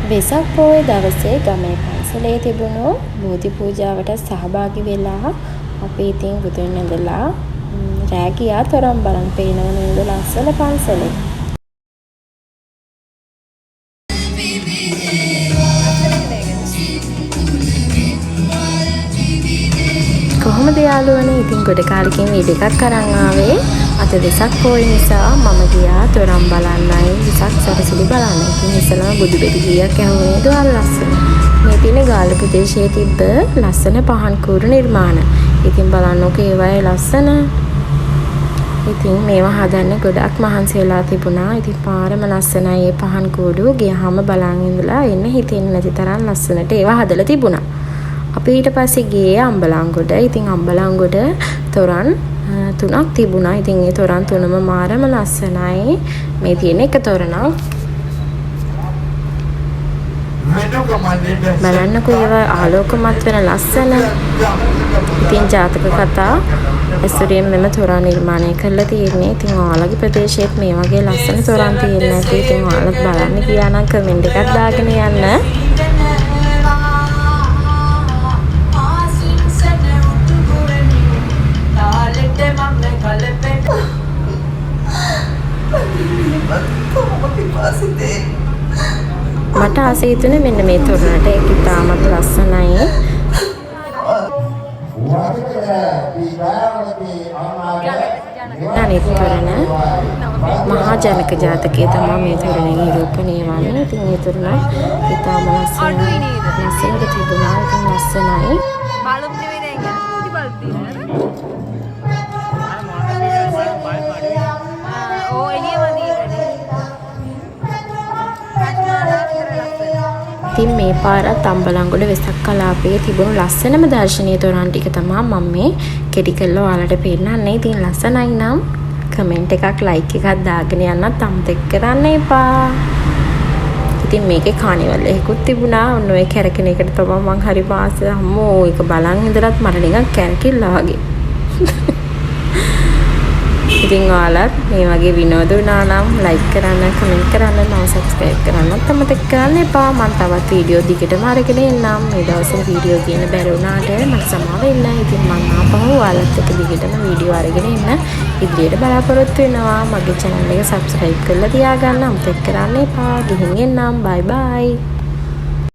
වෙසක් පොහොය දවසේ ගමේ පන්සලේ තිබුණු බෝධි පූජාවට සහභාගී වෙලා අපි ඉතින් බුදුන් ඇඳලා රෑ ගියා තරම් බලන් පේනව නේද ලස්සන පන්සලේ. කොහොමද යාළුවනේ ඉතින් ගොඩ කාලෙකින් වීඩියෝ එකක් අරන් ආවේ. අද වෙසක් පොහොය නිසා මම ගියා තොරන් බලන්නයි වෙසක් සැරසිලි බලන්න. ඉතින් ඉස්සෙල්ලාම බුදු බෙද ගියක් ඇහුවේ දුවල් ලස්සන. මේ තියෙන ගාල්ල ප්‍රදේශයේ තිබ්බ ලස්සන පහන් කූරු නිර්මාණ. ඉතින් බලන්නකෝ ඒවයි ලස්සන. ඉතින් මේවා හදන්න ගොඩක් මහන්සි වෙලා තිබුණා. ඉතින් පාරම ලස්සනයි මේ පහන් කූඩු ගියාම බලන් ඉඳලා එන්න හිතෙන්නේ නැති තරම් ලස්සනට ඒවා හදලා තිබුණා. අපි ඊට පස්සේ ගියේ අම්බලන්ගොඩ. ඉතින් අම්බලන්ගොඩ තොරන් තුනක් තිබුණා. ඉතින් ඒ තොරන් තුනම මාරම ලස්සනයි. මේ තියෙන එක තොරණක් බලන්නකෝ ඒවා ආලෝකමත් වෙන ලස්සන. ඉතින් ජාතක කතා ඇසුරින් මෙම තොරන් නිර්මාණය කරලා තියෙන්නේ. ඉතින් ඔයාලගේ ප්‍රදේශයේත් මේ වගේ ලස්සන තොරන් තියෙන්නේ නැති. ඉතින් ඔයාලත් බලන්න ගියා නම් කමෙන්ට් එකක් දාගෙන යන්න. මට ආසයි තුනේ මෙන්න මේ තොරණට ඒක ඉතාමත් ලස්සනයි. අනිත් තොරණ මහා ජනක ජාතකයේ තමයි මේ තොරණ නිරූපණය වන්නේ. ඉතින් මේ තොරණ ඉතාම ලස්සනට තිබුණා. ඉතින් ලස්සනයි. බලමු නෙවෙයි දැන් කුටි බලක් තියෙනවා. ඉතින් මේ පාරත් අම්බලන්ගොඩ වෙසක් කලාපයේ තිබුණු ලස්සනම දර්ශනීය තොරන් ටික තමයි මම මේ කෙටි කරලා ඔයාලට පෙන්නන්නේ. ඉතින් ලස්සනයි නම් කමෙන්ට් එකක් ලයික් එකක් දාගෙන යන්නත් අමතක කරන්න එපා. ඉතින් මේකේ කානිවල් එකකුත් තිබුණා. ඔන්න ඔය කැරකෙන එකට තමයි මං හරි පාස අම්මෝ ඒක බලන් ඉඳලත් මට නිකන් කැරකිලා වගේ. ඉතින් ඔයාලත් මේ වගේ විනෝද වුණා නම් ලයික් කරන්න, කමෙන්ට් කරන්න, නව සබ්ස්ක්‍රයිබ් කරන්නත් අමතක කරන්න එපා. මම තවත් වීඩියෝ දිගටම අරගෙන එන්නම්. මේ දවස්වල වීඩියෝ ගේන්න බැරි වුණාට මට සමාව වෙන්න. ඉතින් මම ආපහු ඔයාලත් එක්ක දිගටම වීඩියෝ අරගෙන එන්න ඉදිරියට බලාපොරොත්තු වෙනවා. මගේ channel එක සබ්ස්ක්‍රයිබ් කරලා තියාගන්න අමතක කරන්න එපා. ගිහින් එන්නම්. බයි බයි.